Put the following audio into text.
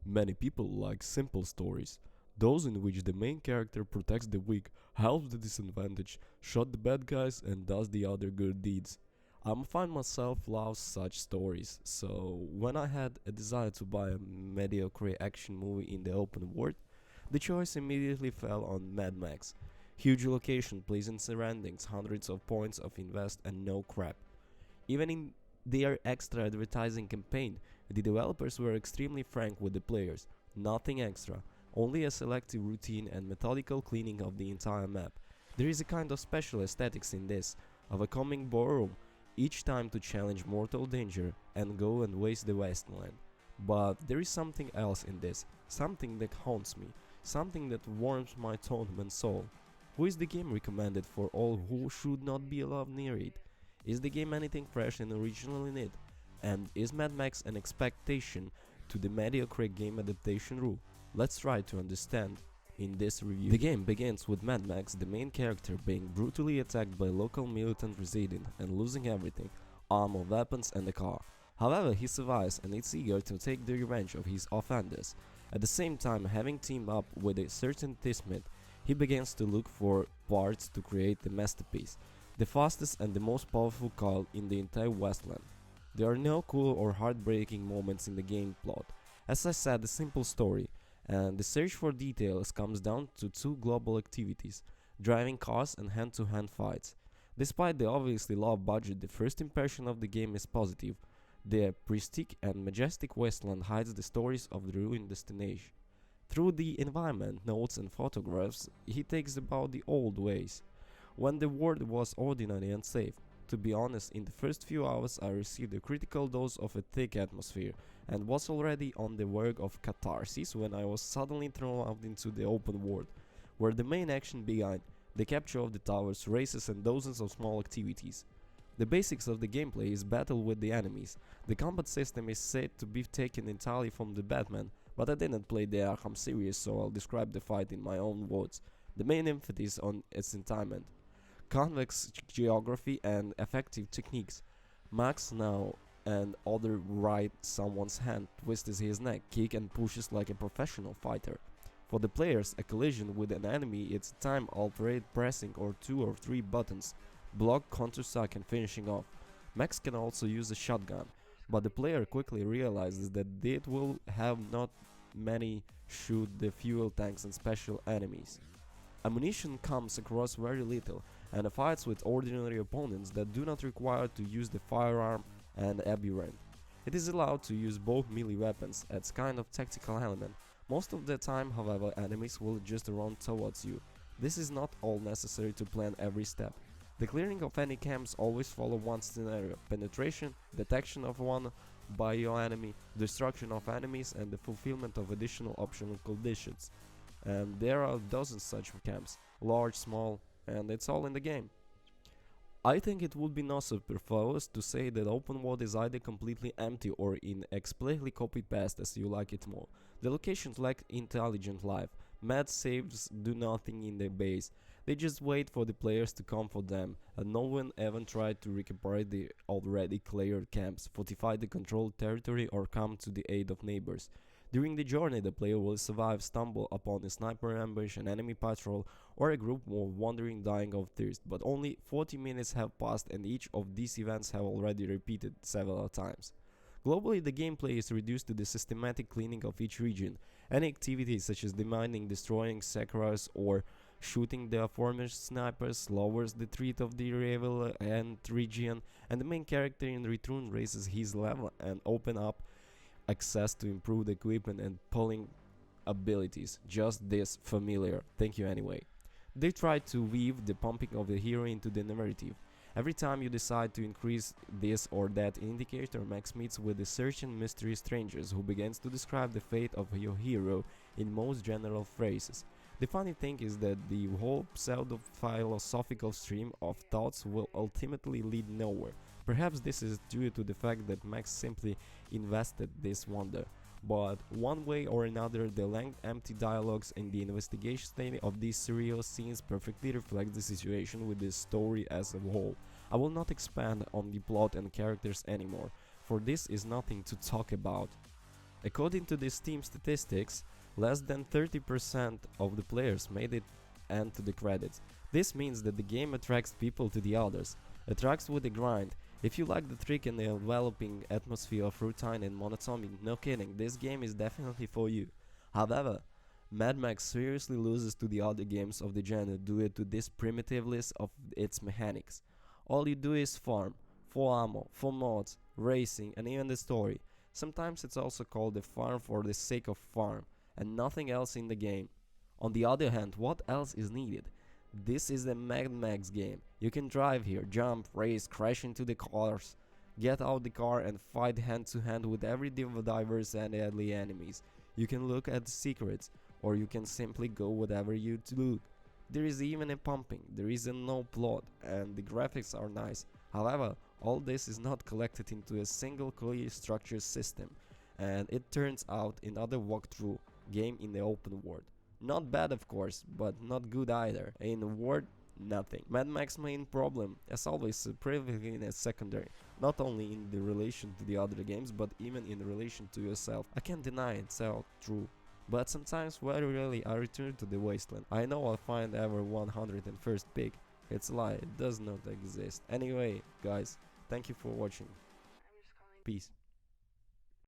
Many people like simple stories, those in which the main character protects the weak, helps the disadvantaged, shot the bad guys, and does the other good deeds. I find myself love such stories, so when I had a desire to buy a mediocre action movie in the open world, the choice immediately fell on Mad Max. Huge location, pleasant surroundings, hundreds of points of invest, and no crap. Even in their extra advertising campaign, the developers were extremely frank with the players. Nothing extra, only a selective routine and methodical cleaning of the entire map. There is a kind of special aesthetics in this, of a coming ballroom, each time to challenge mortal danger and go and waste the wasteland. But there is something else in this, something that haunts me, something that warms my tournament soul. Who is the game recommended for all who should not be allowed near it? Is the game anything fresh and original in it? And is Mad Max an expectation to the mediocre game adaptation rule? Let's try to understand in this review. The game begins with Mad Max, the main character, being brutally attacked by local militant resident and losing everything, armor, weapons and a car. However, he survives and is eager to take the revenge of his offenders. At the same time, having teamed up with a certain Tismith, he begins to look for parts to create the masterpiece, the fastest and the most powerful car in the entire Westland. There are no cool or heartbreaking moments in the game plot. As I said, a simple story, and the search for details comes down to two global activities, driving cars and hand-to-hand fights. Despite the obviously low budget, the first impression of the game is positive. The pristine and majestic wasteland hides the stories of the ruined destination. Through the environment, notes and photographs, he takes about the old ways, when the world was ordinary and safe. To be honest, in the first few hours I received a critical dose of a thick atmosphere and was already on the verge of catharsis when I was suddenly thrown out into the open world, where the main action began, the capture of the towers, races and dozens of small activities. The basics of the gameplay is battle with the enemies. The combat system is said to be taken entirely from the Batman, but I didn't play the Arkham series, so I'll describe the fight in my own words. The main emphasis on its entertainment, convex geography and effective techniques. Max now and other right someone's hand, twists his neck, kick and pushes like a professional fighter. For the players, a collision with an enemy is time altered pressing or 2 or 3 buttons, block, counter-suck and finishing off. Max can also use a shotgun, but the player quickly realizes that it will have not many shoot the fuel tanks and special enemies. Ammunition comes across very little, and fights with ordinary opponents that do not require to use the firearm and aberrant. It is allowed to use both melee weapons as kind of tactical element. Most of the time, however, enemies will just run towards you. This is not all necessary to plan every step. The clearing of any camps always follow one scenario: penetration, detection of one by your enemy, destruction of enemies and the fulfillment of additional optional conditions. And there are dozens such camps, large, small, and it's all in the game. I think it would be not superfluous to say that open world is either completely empty or in explicitly copy-paste as you like it more. The locations lack intelligent life. Mad saves do nothing in their base. They just wait for the players to come for them, and no one even tried to recuperate the already cleared camps, fortify the controlled territory or come to the aid of neighbors. During the journey, the player will survive, stumble upon a sniper ambush, an enemy patrol, or a group of wandering dying of thirst, but only 40 minutes have passed and each of these events have already repeated several times. Globally, the gameplay is reduced to the systematic cleaning of each region. Any activities such as demining, destroying Sakaras, or shooting the aforementioned snipers lowers the threat of the rival and region, and the main character in return raises his level and open up access to improved equipment and pulling abilities. Just this familiar. Thank you anyway. They try to weave the pumping of the hero into the narrative. Every time you decide to increase this or that indicator, Max meets with a certain mystery strangers who begins to describe the fate of your hero in most general phrases. The funny thing is that the whole pseudo-philosophical stream of thoughts will ultimately lead nowhere. Perhaps this is due to the fact that Max simply invested this wonder. But one way or another, the length, empty dialogues and the investigation state of these serial scenes perfectly reflect the situation with the story as a whole. I will not expand on the plot and characters anymore, for this is nothing to talk about. According to the Steam statistics, less than 30% of the players made it end to the credits. This means that the game attracts people to the others, attracts with the grind. If you like the trick and the enveloping atmosphere of routine and monotony, no kidding, this game is definitely for you. However, Mad Max seriously loses to the other games of the genre due to this primitiveness of its mechanics. All you do is farm, for ammo, for mods, racing, and even the story. Sometimes it's also called a farm for the sake of farm, and nothing else in the game. On the other hand, what else is needed? This is a Mad Max game. You can drive here, jump, race, crash into the cars, get out the car and fight hand to hand with every diverse and deadly enemies. You can look at the secrets, or you can simply go whatever you look. There is even a pumping, there is a no plot, and the graphics are nice. However, all this is not collected into a single clearly structured system, and it turns out another walkthrough game in the open world. Not bad of course, but not good either. In a word, nothing. Mad Max's main problem, as always, is privileging as secondary, not only in the relation to the other games, but even in relation to yourself. I can't deny it's all true. But sometimes very rarely I return to the wasteland. I know I'll find ever 101st pick. It's a lie, it does not exist. Anyway, guys, thank you for watching. Peace.